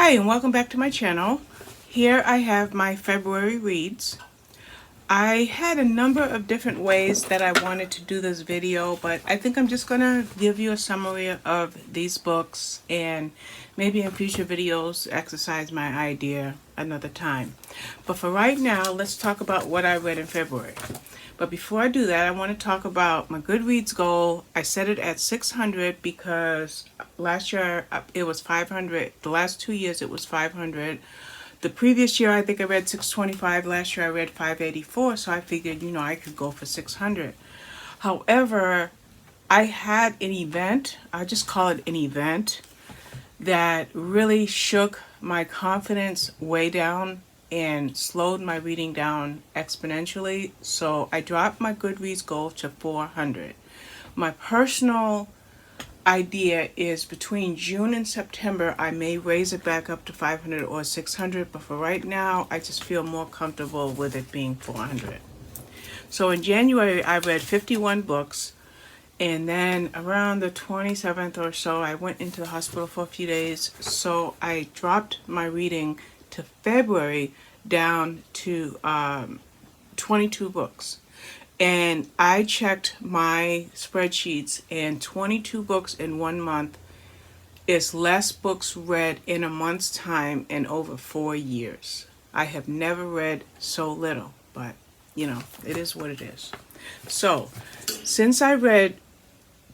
Hi and welcome back to my channel. Here I have my February reads. I had a number of different ways that I wanted to do this video, but I think I'm just gonna give you a summary of these books and maybe in future videos exercise my idea another time. But for right now, let's talk about what I read in February. But before I do that, I want to talk about my Goodreads goal. I set it at 600 because last year it was 500. The last 2 years it was 500. The previous year I think I read 625. Last year I read 584. So I figured, I could go for 600. However, I had an event, I just call it an event, that really shook my confidence way down and slowed my reading down exponentially. So I dropped my Goodreads goal to 400. My personal idea is between June and September I may raise it back up to 500 or 600, but for right now I just feel more comfortable with it being 400. So in January I read 51 books, and then around the 27th or so I went into the hospital for a few days, so I dropped my reading to February down to 22 books. And I checked my spreadsheets, and 22 books in 1 month is less books read in a month's time in over 4 years. I have never read so little, but it is what it is. So since I read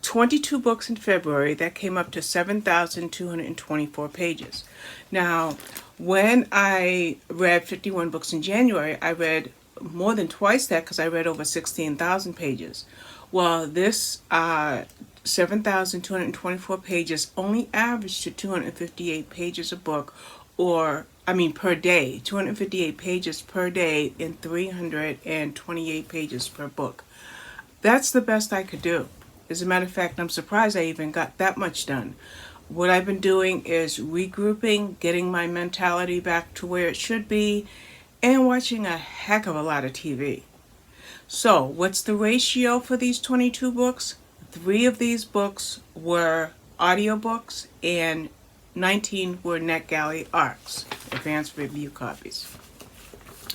22 books in February, that came up to 7,224 pages. Now, when I read 51 books in January, I read more than twice that because I read over 16,000 pages. Well, this 7,224 pages only averaged to 258 pages a book, per day, 258 pages per day and 328 pages per book. That's the best I could do. As a matter of fact, I'm surprised I even got that much done. What I've been doing is regrouping, getting my mentality back to where it should be, and watching a heck of a lot of TV. So, what's the ratio for these 22 books? 3 of these books were audiobooks and 19 were NetGalley ARCs, advanced review copies.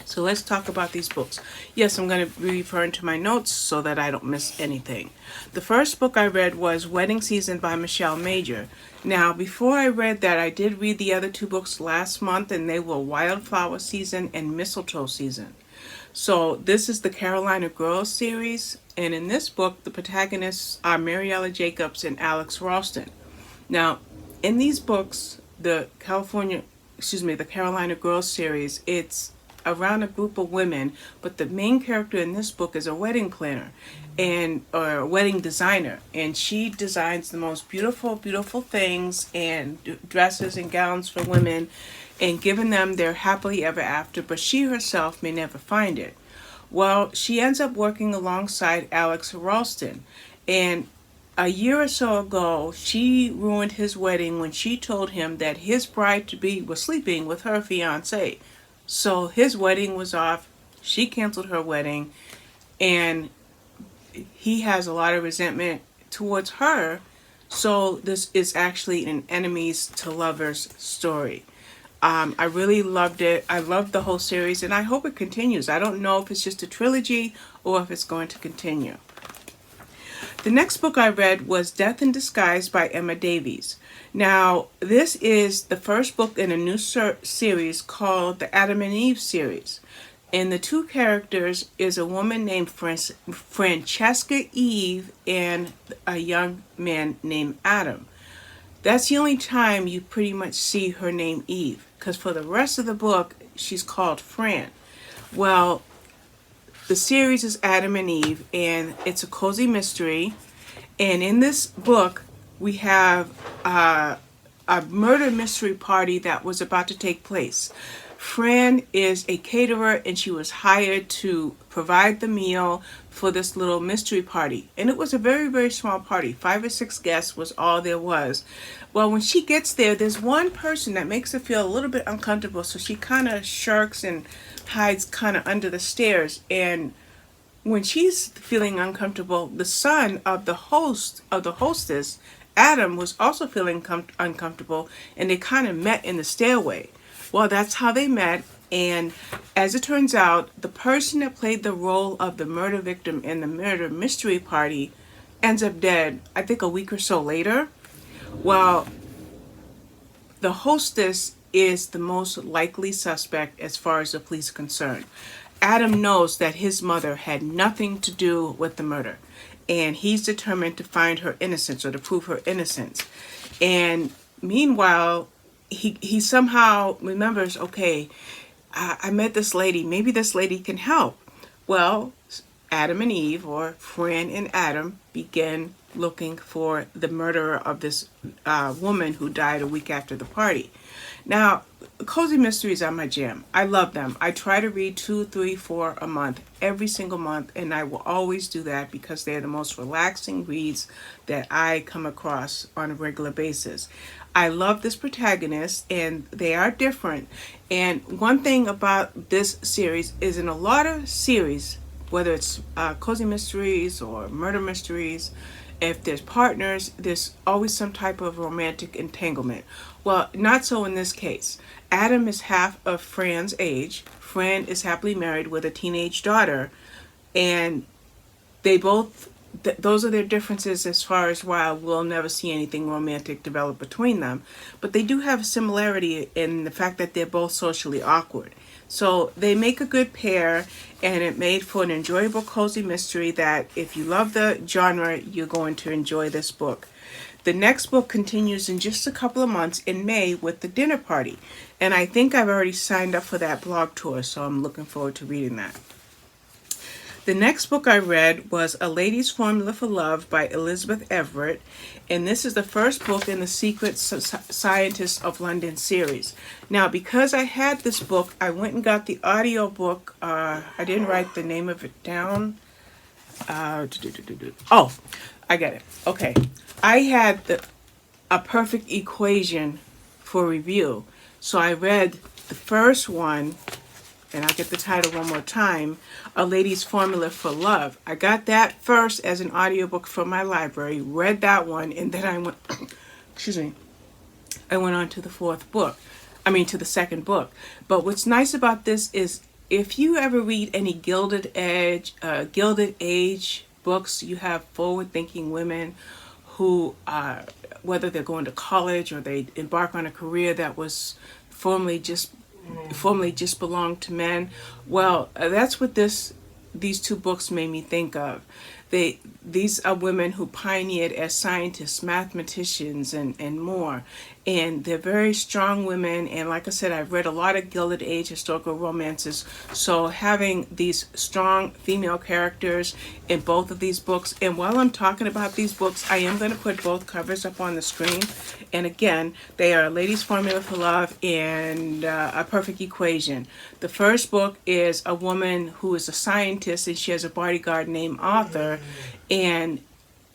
So let's talk about these books. Yes, I'm going to be referring to my notes so that I don't miss anything. The first book I read was Wedding Season by Michelle Major. Now, before I read that, I did read the other 2 books last month, and they were Wildflower Season and Mistletoe Season. So this is the Carolina Girls series, and in this book, the protagonists are Mariella Jacobs and Alex Ralston. Now, in these books, the Carolina Girls series, it's around a group of women, but the main character in this book is a wedding planner or a wedding designer, and she designs the most beautiful things and dresses and gowns for women and giving them their happily ever after, but she herself may never find it. Well, she ends up working alongside Alex Ralston, and a year or so ago she ruined his wedding when she told him that his bride-to-be was sleeping with her fiance. So his wedding was off, she canceled her wedding, and he has a lot of resentment towards her. So this is actually an enemies to lovers story. I really loved it. I loved the whole series, and I hope it continues. I don't know if it's just a trilogy or if it's going to continue. The next book I read was Death in Disguise by Emma Davies. Now, this is the first book in a new series called the Adam and Eve series. And the 2 characters is a woman named Francesca Eve and a young man named Adam. That's the only time you pretty much see her name Eve, because for the rest of the book, she's called Fran. Well, the series is Adam and Eve, and it's a cozy mystery. And in this book, we have a murder mystery party that was about to take place. Fran is a caterer, and she was hired to provide the meal for this little mystery party. And it was a very, very small party. 5 or 6 guests was all there was. Well, when she gets there, there's one person that makes her feel a little bit uncomfortable, so she kind of shirks and hides kind of under the stairs. And when she's feeling uncomfortable, the son of the hostess Adam was also feeling uncomfortable, and they kind of met in the stairway. Well, that's how they met. And as it turns out, the person that played the role of the murder victim in the murder mystery party ends up dead, I think a week or so later. Well, the hostess is the most likely suspect as far as the police are concerned. Adam knows that his mother had nothing to do with the murder, and he's determined to find her innocence or to prove her innocence. And meanwhile, he somehow remembers, okay, I met this lady. Maybe this lady can help. Well, Adam and Eve, or Fran and Adam, begin looking for the murderer of this woman who died a week after the party. Now, cozy mysteries are my jam. I love them. I try to read 2, 3, 4 a month, every single month, and I will always do that because they're the most relaxing reads that I come across on a regular basis. I love this protagonist, and they are different. And one thing about this series is, in a lot of series, whether it's cozy mysteries or murder mysteries, if there's partners, there's always some type of romantic entanglement. Well, not so in this case. Adam is half of Fran's age. Fran is happily married with a teenage daughter, and they both, those are their differences as far as why we'll never see anything romantic develop between them. But they do have a similarity in the fact that they're both socially awkward. So they make a good pair, and it made for an enjoyable cozy mystery that if you love the genre, you're going to enjoy this book. The next book continues in just a couple of months in May with The Dinner Party. And I think I've already signed up for that blog tour, so I'm looking forward to reading that. The next book I read was A Lady's Formula for Love by Elizabeth Everett, and this is the first book in the Secret Scientists of London series. Now, because I had this book, I went and got the audio book. I didn't write the name of it down. Oh, I get it. Okay. I had A Perfect Equation for review, so I read the first one, and I'll get the title one more time, A Lady's Formula for Love. I got that first as an audiobook from my library, read that one, and then I went, excuse me, I went on to the to the second book. But what's nice about this is if you ever read any Gilded Age books, you have forward-thinking women who, whether they're going to college or they embark on a career that was formerly just belonged to men. Well, that's what these two books made me think of. These are women who pioneered as scientists, mathematicians, and more. And they're very strong women. And like I said, I've read a lot of Gilded Age historical romances. So having these strong female characters in both of these books. And while I'm talking about these books, I am going to put both covers up on the screen. And again, they are Lady's Formula for Love and A Perfect Equation. The first book is a woman who is a scientist, and she has a bodyguard named Arthur. And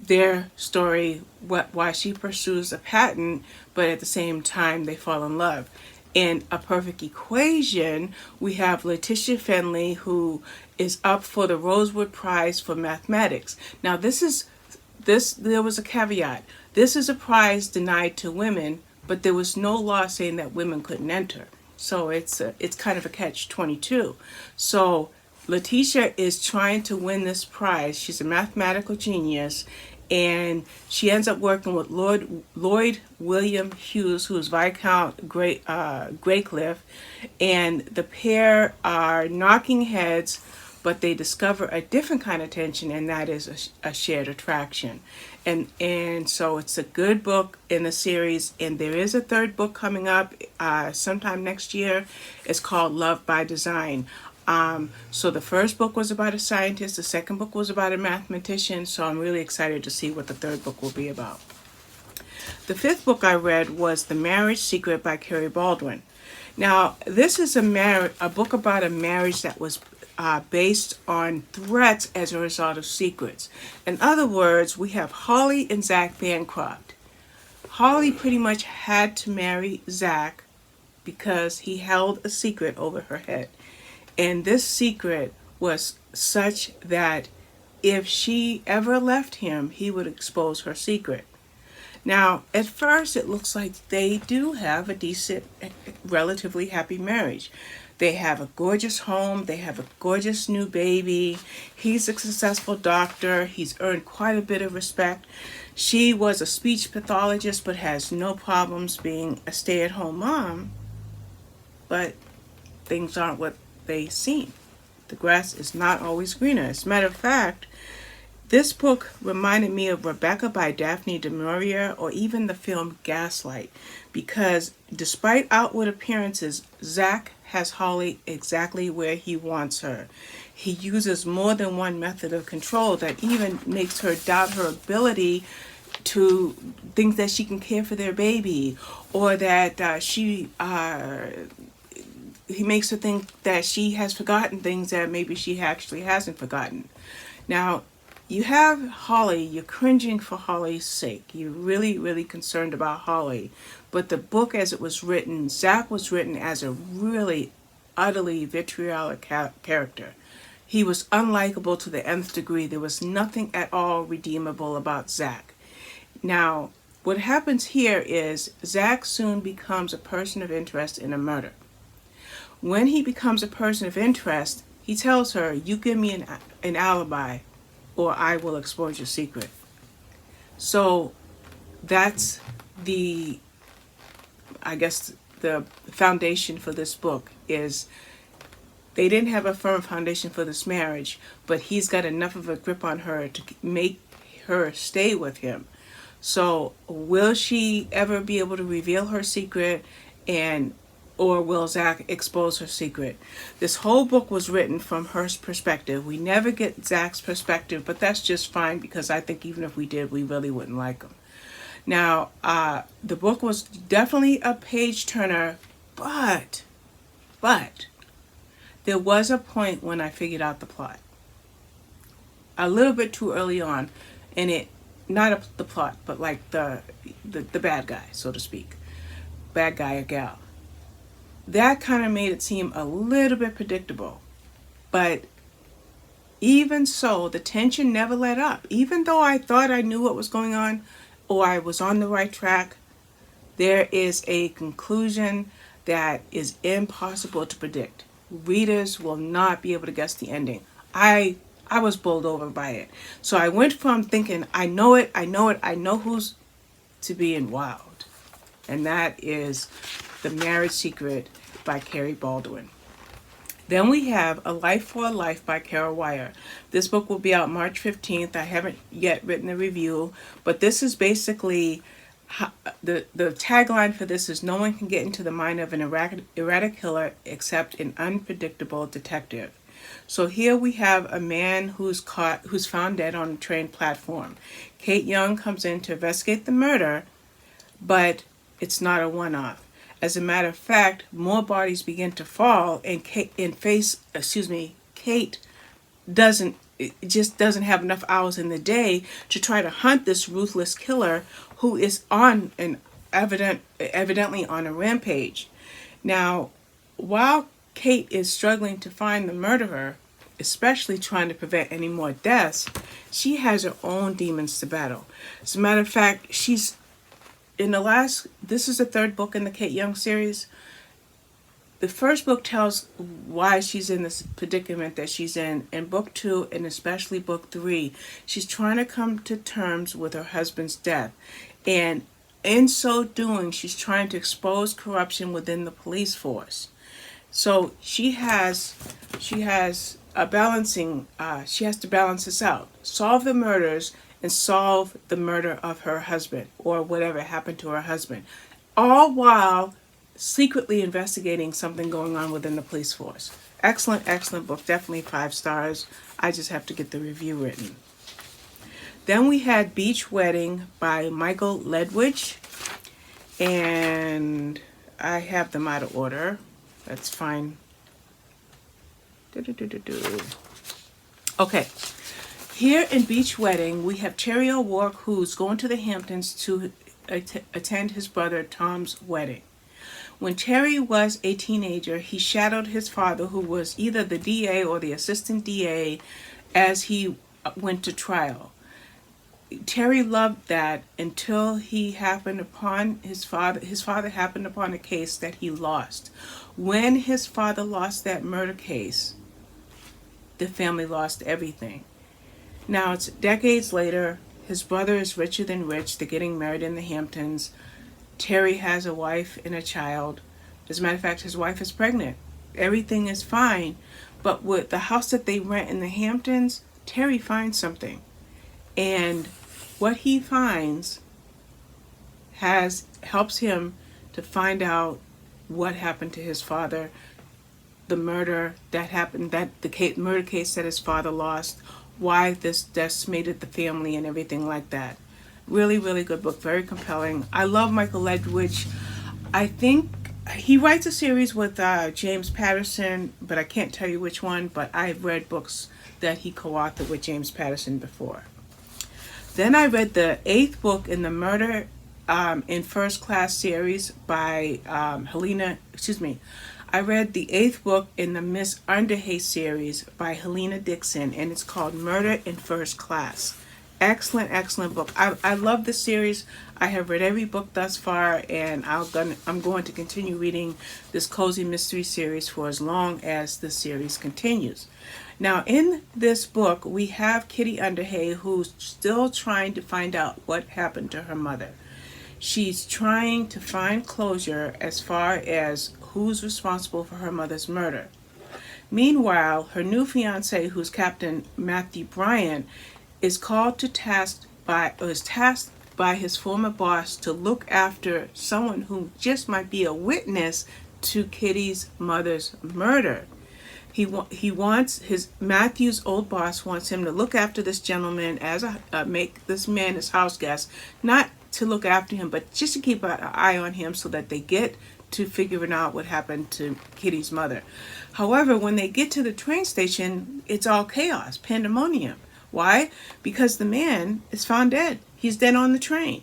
their story, why she pursues a patent, but at the same time they fall in love. In A Perfect Equation, we have Letitia Fenley, who is up for the Rosewood Prize for Mathematics. Now there was a caveat. This is a prize denied to women, but there was no law saying that women couldn't enter. So it's kind of a catch-22. So Letitia is trying to win this prize. She's a mathematical genius, and she ends up working with Lloyd William Hughes, who is Viscount Greycliffe, and the pair are knocking heads, but they discover a different kind of tension, and that is a shared attraction. And so it's a good book in the series, and there is a third book coming up sometime next year. It's called Love by Design. So the first book was about a scientist, the second book was about a mathematician, so I'm really excited to see what the third book will be about. The fifth book I read was The Marriage Secret by Carey Baldwin. Now, this is a book about a marriage that was based on threats as a result of secrets. In other words, we have Holly and Zach Bancroft. Holly pretty much had to marry Zach because he held a secret over her head. And this secret was such that if she ever left him, he would expose her secret. Now, at first, it looks like they do have a decent, relatively happy marriage. They have a gorgeous home. They have a gorgeous new baby. He's a successful doctor. He's earned quite a bit of respect. She was a speech pathologist but has no problems being a stay-at-home mom. But things aren't what they seem. The grass is not always greener. As a matter of fact, this book reminded me of Rebecca by Daphne du Maurier, or even the film Gaslight, because despite outward appearances, Zach has Holly exactly where he wants her. He uses more than one method of control that even makes her doubt her ability to think that she can care for their baby, or that he makes her think that she has forgotten things that maybe she actually hasn't forgotten. Now, you have Holly, you're cringing for Holly's sake. You're really, really concerned about Holly. But the book as it was written, Zach was written as a really utterly vitriolic character. He was unlikable to the nth degree. There was nothing at all redeemable about Zach. Now, what happens here is Zach soon becomes a person of interest in a murder. When he becomes a person of interest, he tells her, you give me an alibi or I will expose your secret. So that's the foundation for this book is they didn't have a firm foundation for this marriage, but he's got enough of a grip on her to make her stay with him. So will she ever be able to reveal her secret, or will Zach expose her secret? This whole book was written from her perspective. We never get Zach's perspective, but that's just fine because I think even if we did, we really wouldn't like him. Now, the book was definitely a page turner, but there was a point when I figured out the plot. A little bit too early on, and not the plot, but like the bad guy, so to speak. Bad guy or gal. That kind of made it seem a little bit predictable. But even so, the tension never let up. Even though I thought I knew what was going on or I was on the right track, there is a conclusion that is impossible to predict. Readers will not be able to guess the ending. I was bowled over by it. So I went from thinking, I know who's to being wild. And that is The Marriage Secret by Carey Baldwin. Then we have A Life for a Life by Wyer. This book will be out March 15th. I haven't yet written a review, but this is basically, the tagline for this is, no one can get into the mind of an erratic killer except an unpredictable detective. So here we have a man who's found dead on a train platform. Kate Young comes in to investigate the murder, but it's not a one-off. As a matter of fact, more bodies begin to fall, and Kate just doesn't have enough hours in the day to try to hunt this ruthless killer who is evidently on a rampage. Now, while Kate is struggling to find the murderer, especially trying to prevent any more deaths, she has her own demons to battle. As a matter of fact, this is the third book in the Kate Young series. The first book tells why she's in this predicament that she's in. In book 2, and especially book 3, she's trying to come to terms with her husband's death. And in so doing, she's trying to expose corruption within the police force. So she has a balancing, she has to balance this out. Solve the murders and solve the murder of her husband, or whatever happened to her husband, all while secretly investigating something going on within the police force. Excellent, excellent book. Definitely 5 stars. I just have to get the review written. Then we had Beach Wedding by Michael Ledwidge, and I have them out of order. That's fine. Okay. Here in Beach Wedding, we have Terry O'Rourke, who's going to the Hamptons to attend his brother Tom's wedding. When Terry was a teenager, he shadowed his father, who was either the DA or the assistant DA, as he went to trial. Terry loved that until he happened upon his father. His father happened upon a case that he lost. When his father lost that murder case, the family lost everything. Now it's decades later. His brother is richer than rich. They're getting married in the Hamptons. Terry has a wife and a child. As a matter of fact, his wife is pregnant. Everything is fine. But with the house that they rent in the Hamptons, Terry finds something. And what he finds helps him to find out what happened to his father, the murder that happened, murder case that his father lost, why this decimated the family and everything like that. Really, really good book, very compelling. I love Michael Ledwidge. I think he writes a series with James Patterson, but I can't tell you which one, but I've read books that he co-authored with James Patterson before. Then I read the 8th book in the Murder in First Class series by Helena, I read the 8th book in the Miss Underhay series by Helena Dixon, and it's called Murder in First Class. Excellent, excellent book. I love this series. I have read every book thus far, and I'm going to continue reading this cozy mystery series for as long as the series continues. Now, in this book, we have Kitty Underhay, who's still trying to find out what happened to her mother. She's trying to find closure as far as who's responsible for her mother's murder. Meanwhile, her new fiance, who's Captain Matthew Bryant, is tasked by his former boss to look after someone who just might be a witness to Kitty's mother's murder. Matthew's old boss wants him to look after this gentleman make this man his house guest, not to look after him, but just to keep an eye on him so that they get to figuring out what happened to Kitty's mother. However, when they get to the train station, it's all chaos, pandemonium. Why? Because the man is found dead. He's dead on the train.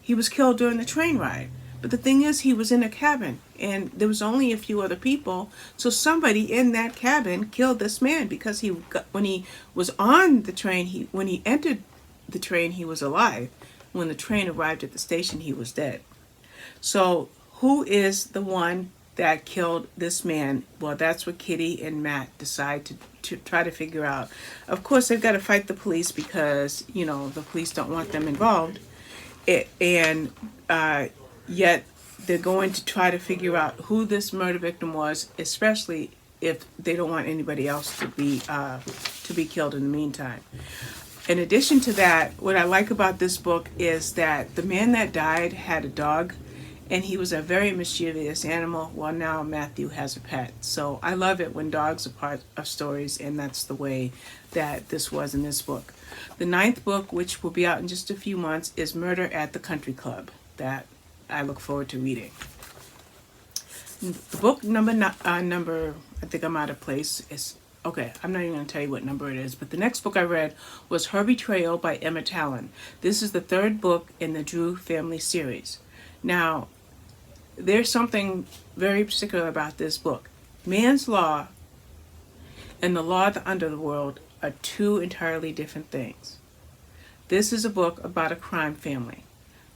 He was killed during the train ride. But the thing is, he was in a cabin, and there was only a few other people. So somebody in that cabin killed this man because when he was on the train, when he entered the train, he was alive. When the train arrived at the station, he was dead. So who is the one that killed this man? Well, that's what Kitty and Matt decide to try to figure out. Of course, they've got to fight the police because, the police don't want them involved. Yet they're going to try to figure out who this murder victim was, especially if they don't want anybody else to be killed in the meantime. In addition to that, what I like about this book is that the man that died had a dog, and he was a very mischievous animal, while now Matthew has a pet. So I love it when dogs are part of stories, and that's the way that this was in this book. The 9th book, which will be out in just a few months, is Murder at the Country Club, that I look forward to reading. The book number, I think I'm out of place, is, okay, I'm not even going to tell you what number it is, but the next book I read was Her Betrayal by Emma Tallon. This is the 3rd book in the Drew family series. Now, there's something very particular about this book. Man's law and the law of the underworld are two entirely different things. This is a book about a crime family.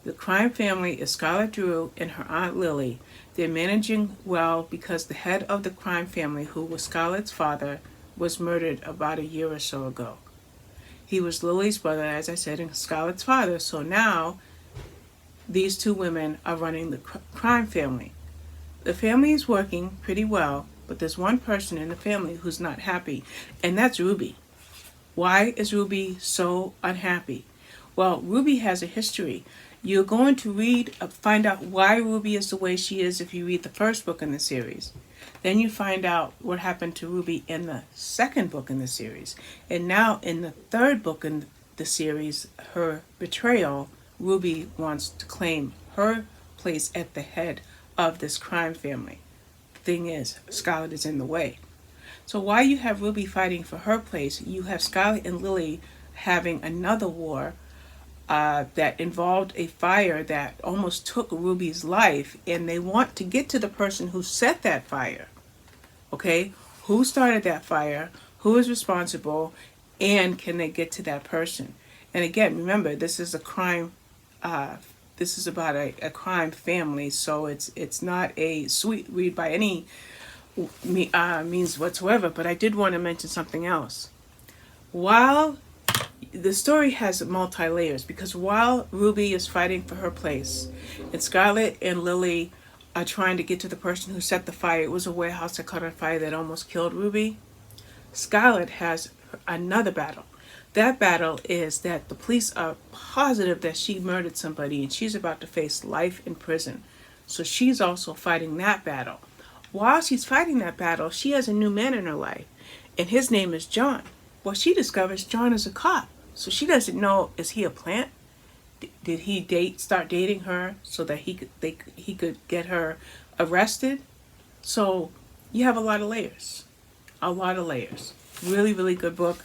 The crime family is Scarlett Drew and her Aunt Lily. They're managing well because the head of the crime family, who was Scarlett's father, was murdered about a year or so ago. He was Lily's brother, as I said, and Scarlett's father. So now these two women are running the crime family. The family is working pretty well, but there's one person in the family who's not happy, and that's Ruby. Why is Ruby so unhappy? Well, Ruby has a history. You're going to find out why Ruby is the way she is if you read the 1st book in the series. Then you find out what happened to Ruby in the 2nd book in the series. And now in the 3rd book in the series, Her Betrayal, Ruby wants to claim her place at the head of this crime family. The thing is, Scarlett is in the way. So while you have Ruby fighting for her place, you have Scarlett and Lily having another war that involved a fire that almost took Ruby's life, and they want to get to the person who set that fire. Okay? Who started that fire? Who is responsible? And can they get to that person? And again, remember, this is a crime. This is about a crime family, so it's not a sweet read by any means whatsoever. But I did want to mention something else. While the story has multi layers, because while Ruby is fighting for her place, and Scarlet and Lily are trying to get to the person who set the fire. It was a warehouse that caught on fire that almost killed Ruby. Scarlet has another battle. That battle is that the police are positive that she murdered somebody and she's about to face life in prison. So she's also fighting that battle. While she's fighting that battle, she has a new man in her life, and his name is John. Well, she discovers John is a cop, so she doesn't know, is he a plant? Did he start dating her so that he could get her arrested? So you have a lot of layers. A lot of layers. Really, really good book.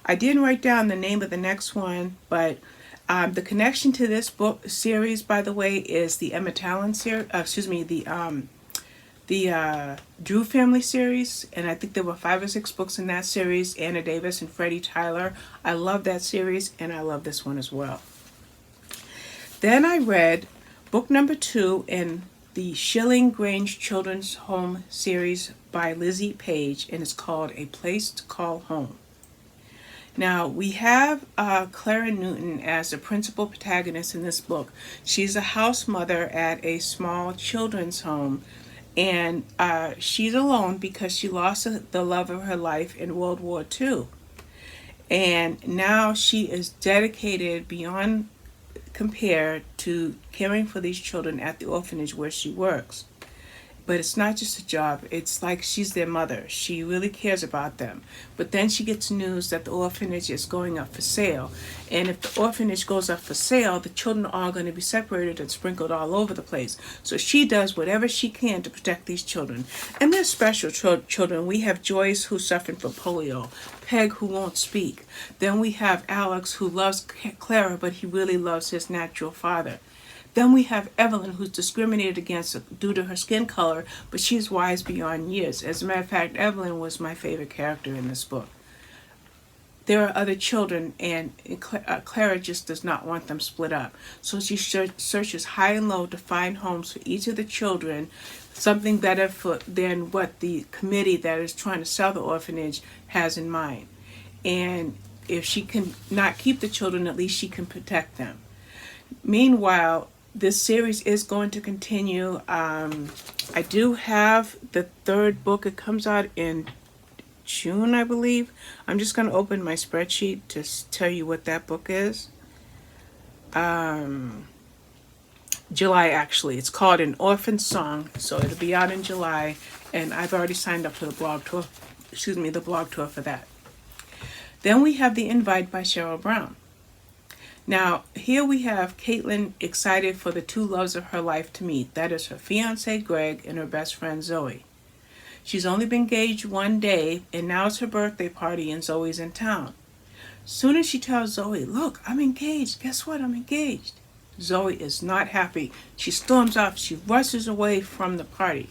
I didn't write down the name of the next one, but the connection to this book series, by the way, is the Emma Tallon series. The Drew family series, and I think there were 5 or 6 books in that series. Anna Davis and Freddie Tyler. I love that series, and I love this one as well. Then I read book number 2 in the Shilling Grange Children's Home series by Lizzie Page, and it's called A Place to Call Home. Now, we have Clara Newton as the principal protagonist in this book. She's a house mother at a small children's home, and she's alone because she lost the love of her life in World War II. And now she is dedicated beyond compare to caring for these children at the orphanage where she works. But it's not just a job, it's like she's their mother. She really cares about them. But then she gets news that the orphanage is going up for sale. And if the orphanage goes up for sale, the children are all going to be separated and sprinkled all over the place. So she does whatever she can to protect these children. And they're special children. We have Joyce, who's suffering from polio. Peg, who won't speak. Then we have Alex, who loves Clara, but he really loves his natural father. Then we have Evelyn, who's discriminated against due to her skin color, but she's wise beyond years. As a matter of fact, Evelyn was my favorite character in this book. There are other children, and Clara just does not want them split up. So she searches high and low to find homes for each of the children, something better than what the committee that is trying to sell the orphanage has in mind. And if she can not keep the children, at least she can protect them. Meanwhile, this series is going to continue. I do have the 3rd book. It comes out in June, I believe. I'm just going to open my spreadsheet to tell you what that book is. July, actually. It's called An Orphan Song, so it'll be out in July, and I've already signed up for the blog tour. The blog tour for that. Then we have The Invite by Sheryl Browne. Now, here we have Caitlin excited for the 2 loves of her life to meet. That is her fiancé, Greg, and her best friend, Zoe. She's only been engaged 1 day, and now it's her birthday party, and Zoe's in town. Soon as she tells Zoe, "Look, I'm engaged. Guess what? I'm engaged." Zoe is not happy. She storms off. She rushes away from the party.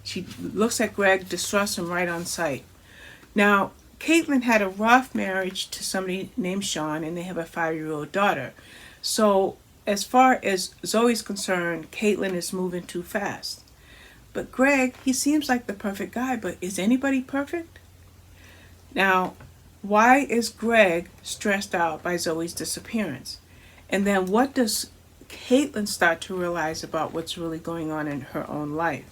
She looks at Greg, distrusts him right on sight. Now, Caitlin had a rough marriage to somebody named Sean, and they have a 5-year-old daughter. So as far as Zoe's concerned, Caitlin is moving too fast. But Greg, he seems like the perfect guy, but is anybody perfect? Now, why is Greg stressed out by Zoe's disappearance? And then what does Caitlin start to realize about what's really going on in her own life?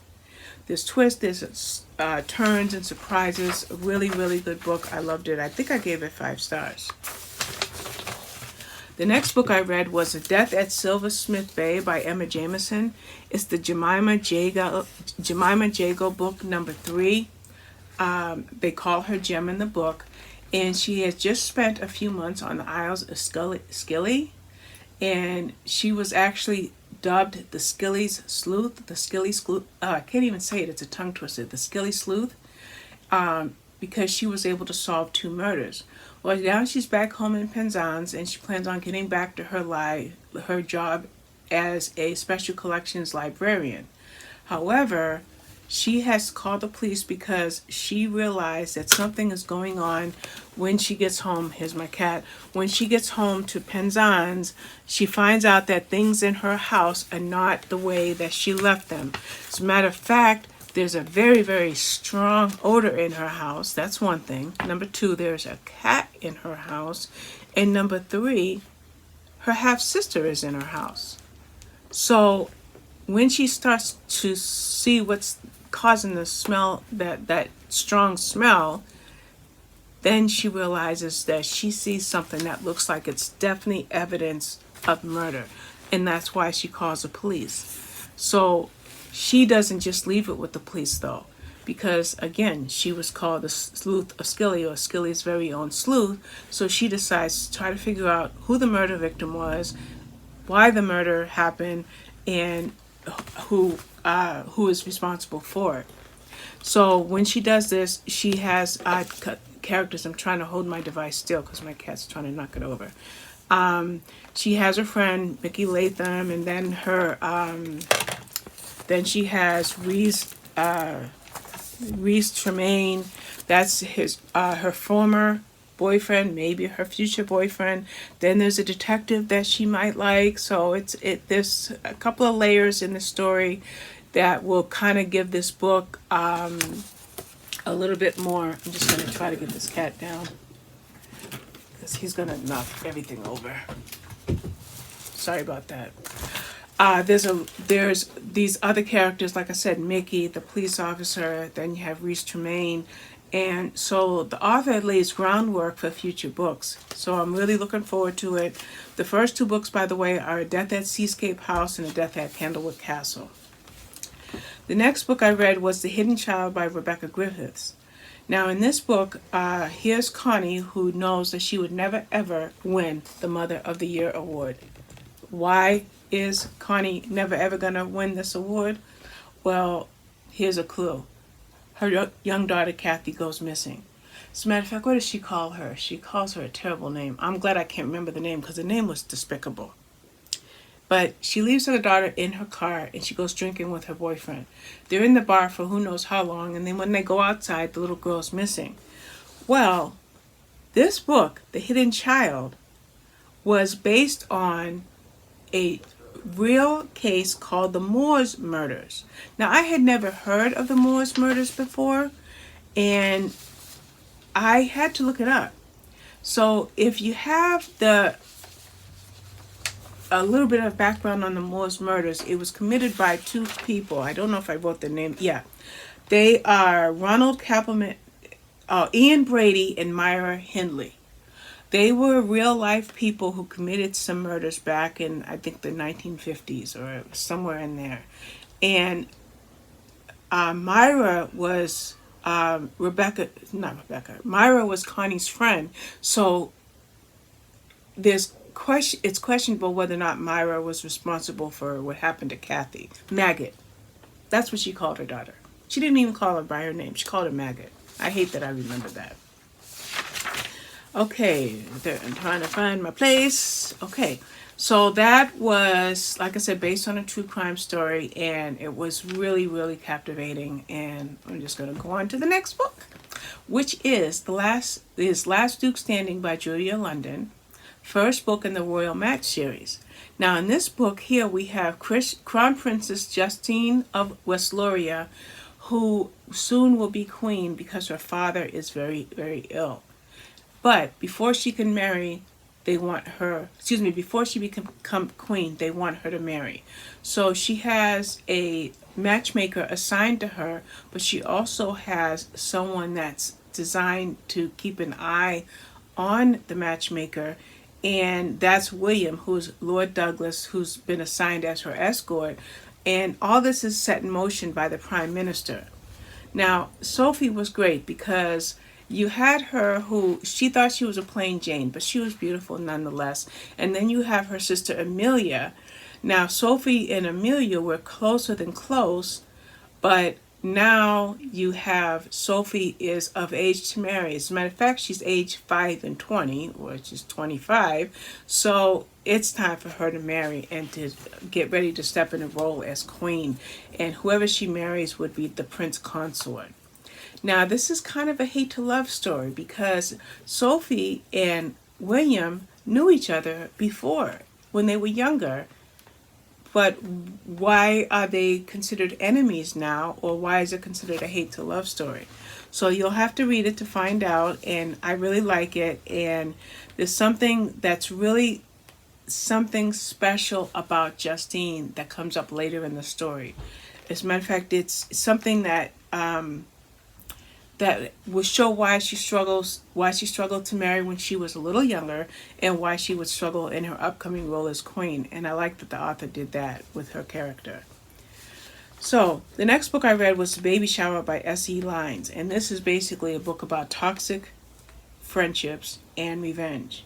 There's twists, there's turns and surprises. A really, really good book. I loved it. I think I gave it 5 stars. The next book I read was Death at Silversmith Bay by Emma Jameson. It's the Jemima Jago book number 3. They call her Jem in the book. And she has just spent a few months on the Isles of Scilly. And she was actually dubbed the Scilly's Sleuth, I can't even say it, it's a tongue twister, the Scilly Sleuth, because she was able to solve 2 murders. Well, now she's back home in Penzance, and she plans on getting back to her job as a special collections librarian. However, She has called the police because she realized that something is going on when she gets home. Here's my cat. When she gets home to Penzance, she finds out that things in her house are not the way that she left them. As a matter of fact, there's a very, very strong odor in her house. That's one thing. Number two, there's a cat in her house. And number three, her half-sister is in her house. So when she starts to see what's causing the smell, that strong smell, then she realizes that she sees something that looks like it's definitely evidence of murder. And that's why she calls the police. So she doesn't just leave it with the police, though, because, again, she was called the sleuth of Skilly, or Skilly's very own sleuth. So she decides to try to figure out who the murder victim was, why the murder happened, and who is responsible for it. So when she does this, she has characters. I'm trying to hold my device still because my cat's trying to knock it over. She has her friend Mickey Latham, and then then she has Reese Tremaine. That's her former boyfriend, maybe her future boyfriend. Then there's a detective that she might like. So there's a couple of layers in the story that will kind of give this book a little bit more. I'm just going to try to get this cat down because he's going to knock everything over. Sorry about that. There's these other characters, like I said, Mickey, the police officer. Then you have Reese Tremaine. And so the author lays groundwork for future books. So I'm really looking forward to it. The first two books, by the way, are A Death at Seascape House and A Death at Candlewood Castle. The next book I read was The Hidden Child by Rebecca Griffiths. Now in this book, here's Connie, who knows that she would never ever win the Mother of the Year award. Why is Connie never ever going to win this award? Well, here's a clue. Her young daughter, Kathy, goes missing. As a matter of fact, what does she call her? She calls her a terrible name. I'm glad I can't remember the name because the name was despicable. But she leaves her daughter in her car and she goes drinking with her boyfriend. They're in the bar for who knows how long, and then when they go outside, the little girl's missing. Well, this book, The Hidden Child, was based on a real case called the Moores murders. Now, I had never heard of the Moores murders before, and I had to look it up. So if you have a little bit of background on the Moores murders, it was committed by two people. I don't know if I wrote the name. Yeah. They are Ronald Kappelman, Ian Brady, and Myra Hindley. They were real-life people who committed some murders back in, I think, the 1950s or somewhere in there. And Myra was Myra was Connie's friend. So it's questionable whether or not Myra was responsible for what happened to Kathy. Maggot. That's what she called her daughter. She didn't even call her by her name. She called her Maggot. I hate that I remember that. Okay, I'm trying to find my place. Okay, so that was, like I said, based on a true crime story, and it was really, really captivating. And I'm just going to go on to the next book, which is Last Duke Standing by Julia London, first book in the Royal Match series. Now, in this book here, we have Crown Princess Justine of West Loria, who soon will be queen because her father is very, very ill. But before she can marry, before she become queen, they want her to marry. So she has a matchmaker assigned to her, but she also has someone that's designed to keep an eye on the matchmaker, and that's William, who's Lord Douglas, who's been assigned as her escort. And all this is set in motion by the Prime Minister. Now, Sophie was great because you had her who, she thought she was a plain Jane, but she was beautiful nonetheless. And then you have her sister Amelia. Now, Sophie and Amelia were closer than close, but now you have Sophie is of age to marry. As a matter of fact, she's age 5 and 20, or she's 25. So it's time for her to marry and to get ready to step in a role as queen. And whoever she marries would be the prince consort. Now, this is kind of a hate to love story because Sophie and William knew each other before when they were younger. But why are they considered enemies now, or why is it considered a hate to love story? So you'll have to read it to find out, and I really like it. And there's something that's really something special about Justine that comes up later in the story. As a matter of fact, it's something that that will show why she struggled to marry when she was a little younger, and why she would struggle in her upcoming role as queen. And I like that the author did that with her character. So the next book I read was The Baby Shower by S.E. Lynes, and this is basically a book about toxic friendships and revenge.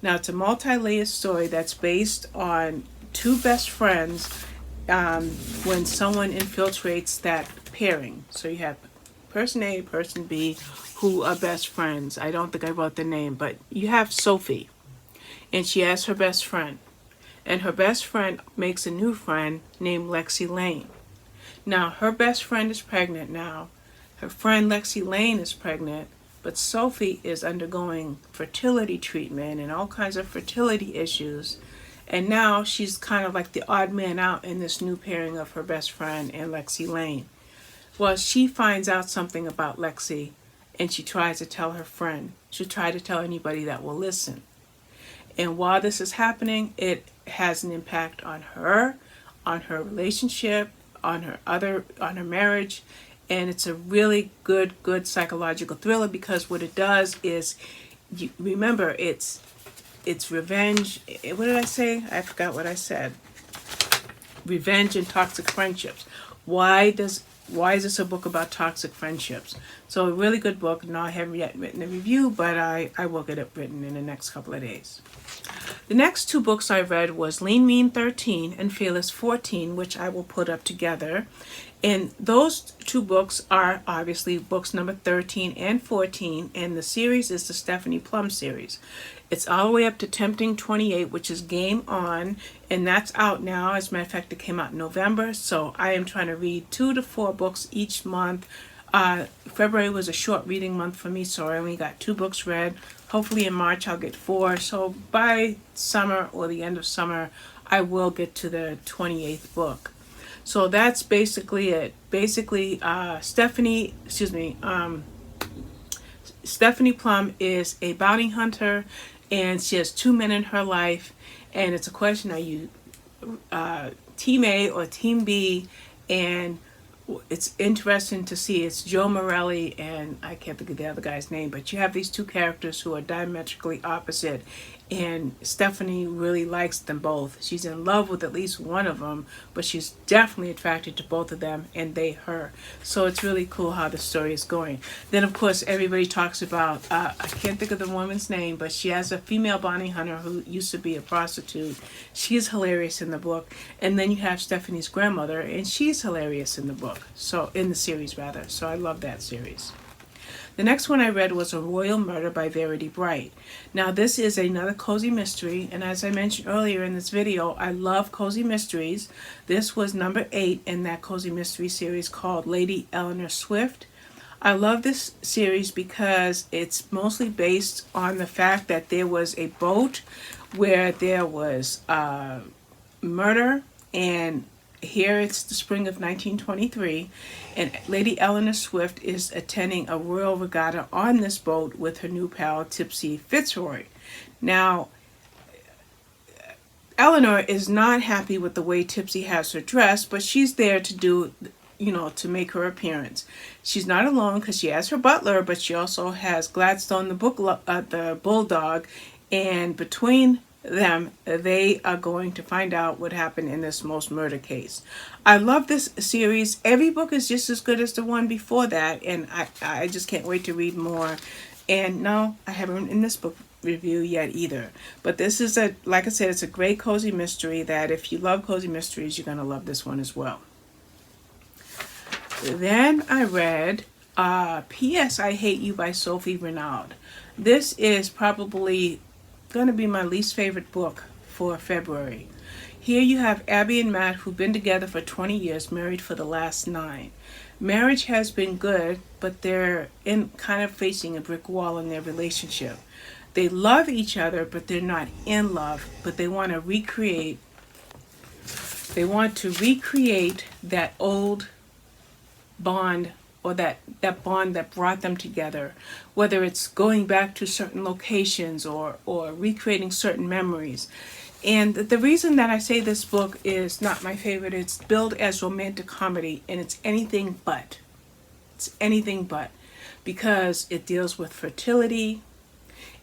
Now, it's a multi-layered story that's based on two best friends when someone infiltrates that pairing. So you have person A, person B, who are best friends. I don't think I wrote the name, but you have Sophie, and she has her best friend. And her best friend makes a new friend named Lexi Lane. Now, her best friend is pregnant now. Her friend Lexi Lane is pregnant, but Sophie is undergoing fertility treatment and all kinds of fertility issues. And now she's kind of like the odd man out in this new pairing of her best friend and Lexi Lane. Well, she finds out something about Lexi, and she tries to tell her friend. She'll try to tell anybody that will listen. And while this is happening, it has an impact on her relationship, on her marriage, and it's a really good psychological thriller, because what it does is, remember, it's revenge. What did I say? I forgot what I said. Revenge and toxic friendships. Why is this a book about toxic friendships? So a really good book. No, I haven't yet written a review, but I will get it written in the next couple of days. The next two books I read was Lean Mean 13 and Fearless 14, which I will put up together. And those two books are obviously books number 13 and 14, and the series is the Stephanie Plum series. It's all the way up to Tempting 28, which is Game On, and that's out now. As a matter of fact, it came out in November, so I am trying to read 2 to 4 books each month. February was a short reading month for me, so I only got 2 books read. Hopefully in March I'll get 4, so by summer or the end of summer, I will get to the 28th book. So that's basically it. Basically, Stephanie Plum is a bounty hunter, and she has 2 men in her life, and it's a question, are you Team A or Team B? And it's interesting to see, it's Joe Morelli and I can't think of the other guy's name, but you have these two characters who are diametrically opposite, and Stephanie really likes them both. She's in love with at least one of them, but she's definitely attracted to both of them, and they her. So it's really cool how the story is going. Then of course everybody talks about, I can't think of the woman's name, but she has a female bounty hunter who used to be a prostitute. She's hilarious in the book. And then you have Stephanie's grandmother, and she's hilarious in the book. So in the series rather. So I love that series. The next one I read was A Royal Murder by Verity Bright. Now this is another cozy mystery, and as I mentioned earlier in this video, I love cozy mysteries. This was number 8 in that cozy mystery series called Lady Eleanor Swift. I love this series because it's mostly based on the fact that there was a boat where there was murder, and here it's the spring of 1923, and Lady Eleanor Swift is attending a royal regatta on this boat with her new pal Tipsy Fitzroy. Now, Eleanor is not happy with the way Tipsy has her dressed, but she's there to do, to make her appearance. She's not alone because she has her butler, but she also has Gladstone the bulldog, and between them, they are going to find out what happened in this most murder case. I love this series. Every book is just as good as the one before that, and I just can't wait to read more. And no, I haven't in this book review yet either. But this is like I said, it's a great cozy mystery that if you love cozy mysteries, you're going to love this one as well. Then I read P.SI Hate You by Sophie Ranald. This is probably going to be my least favorite book for February. Here you have Abby and Matt, who've been together for 20 years, married for the last 9. Marriage has been good, but they're kind of facing a brick wall in their relationship. They love each other, but they're not in love, but they want to recreate that old bond, or that bond that brought them together, whether it's going back to certain locations or recreating certain memories. And the reason that I say this book is not my favorite, it's billed as romantic comedy, and it's anything but. It's anything but, because it deals with fertility,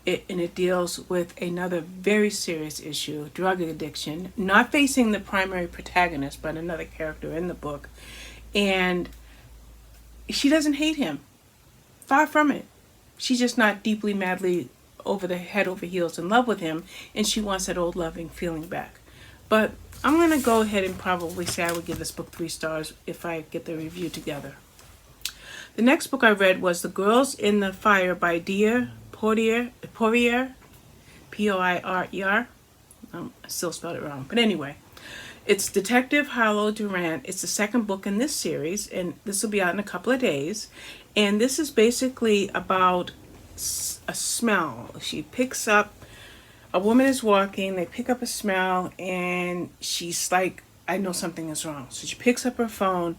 and it deals with another very serious issue, drug addiction, not facing the primary protagonist, but another character in the book. And she doesn't hate him. Far from it. She's just not deeply, madly, head over heels in love with him, and she wants that old loving feeling back. But I'm going to go ahead and probably say I would give this book 3 stars if I get the review together. The next book I read was The Girls in the Fire by Poirier, P-O-I-R-E-R. I still spelled it wrong, but anyway. It's Detective Harlow Durant. It's the second book in this series, and this will be out in a couple of days. And this is basically about a smell. She picks up, a woman is walking, they pick up a smell, and she's like, I know something is wrong. So she picks up her phone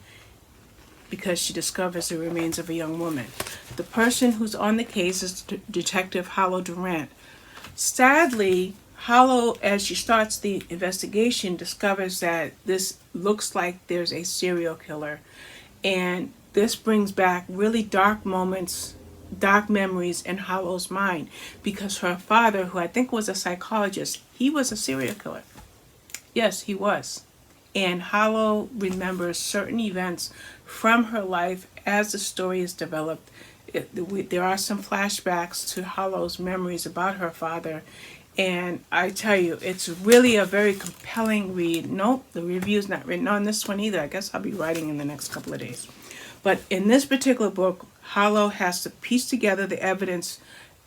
because she discovers the remains of a young woman. The person who's on the case is Detective Harlow Durant. Sadly, Harlow, as she starts the investigation, discovers that this looks like there's a serial killer. And this brings back really dark moments, dark memories in Harlow's mind, because her father, who I think was a psychologist, he was a serial killer. Yes, he was. And Harlow remembers certain events from her life as the story is developed. There are some flashbacks to Harlow's memories about her father. And I tell you, it's really a very compelling read. Nope, the review's not written on this one either. I guess I'll be writing in the next couple of days. But in this particular book, Harlow has to piece together the evidence,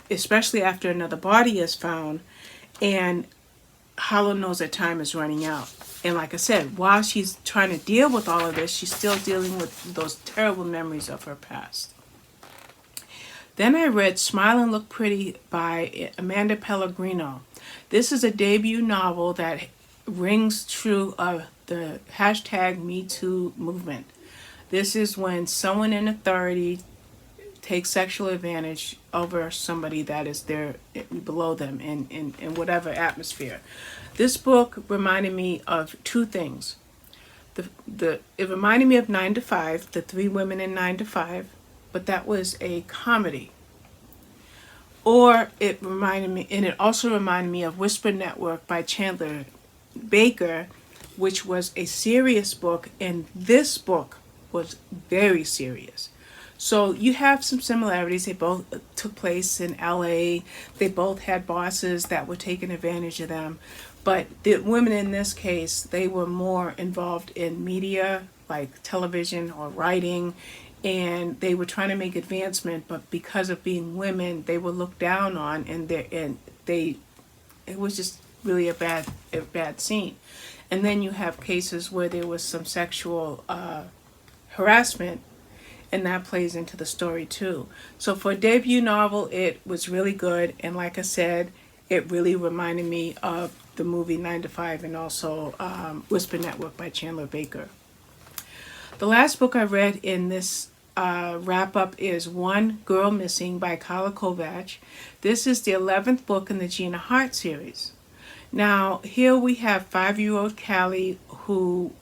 especially after another body is found. And Harlow knows that time is running out. And like I said, while she's trying to deal with all of this, she's still dealing with those terrible memories of her past. Then I read Smile and Look Pretty by Amanda Pellegrino. This is a debut novel that rings true of the hashtag Me Too movement. This is when someone in authority takes sexual advantage over somebody that is there below them in whatever atmosphere. This book reminded me of 2 things. It reminded me of 9 to 5, the 3 women in 9 to 5, but that was a comedy. Or it also reminded me of Whisper Network by Chandler Baker, which was a serious book, and this book was very serious. So you have some similarities. They both took place in LA. They both had bosses that were taking advantage of them. But the women in this case, they were more involved in media, like television or writing, and they were trying to make advancement, but because of being women, they were looked down on, and it was just really a bad scene. And then you have cases where there was some sexual harassment, and that plays into the story too. So for a debut novel, it was really good, and like I said, it really reminded me of the movie 9 to 5 and also Whisper Network by Chandler Baker. The last book I read in this wrap-up is One Girl Missing by Carla Kovach. This is the 11th book in the Gina Hart series. Now, here we have 5-year-old Callie who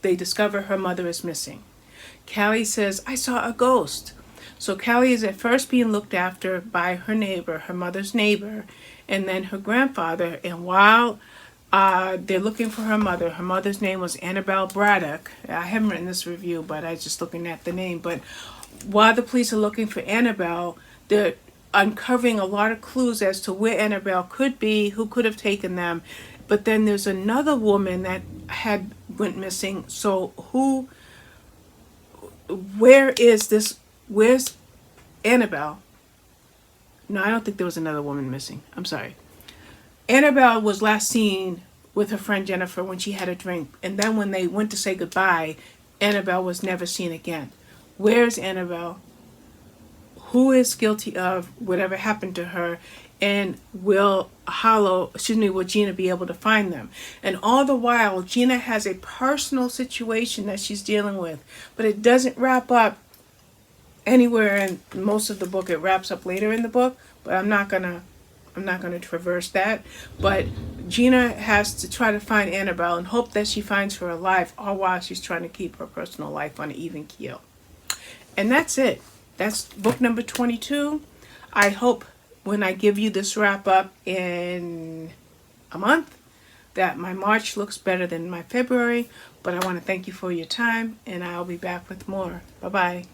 they discover her mother is missing. Callie says, I saw a ghost. So Callie is at first being looked after by her neighbor, her mother's neighbor, and then her grandfather. And while they're looking for her mother's name was Annabelle Braddock. I haven't written this review, but I was just looking at the name. But while the police are looking for Annabelle, they're uncovering a lot of clues as to where Annabelle could be, who could have taken them. But then there's another woman that had went missing. So where is this, where's Annabelle? No, I don't think there was another woman missing. I'm sorry. Annabelle was last seen with her friend Jennifer when she had a drink. And then when they went to say goodbye, Annabelle was never seen again. Where's Annabelle? Who is guilty of whatever happened to her? And will Gina be able to find them? And all the while, Gina has a personal situation that she's dealing with. But it doesn't wrap up anywhere in most of the book. It wraps up later in the book. But I'm not gonna traverse that. But Gina has to try to find Annabelle and hope that she finds her alive, all while she's trying to keep her personal life on an even keel. And that's it. That's book number 22. I hope when I give you this wrap up in a month that my March looks better than my February. But I want to thank you for your time, and I'll be back with more. Bye-bye.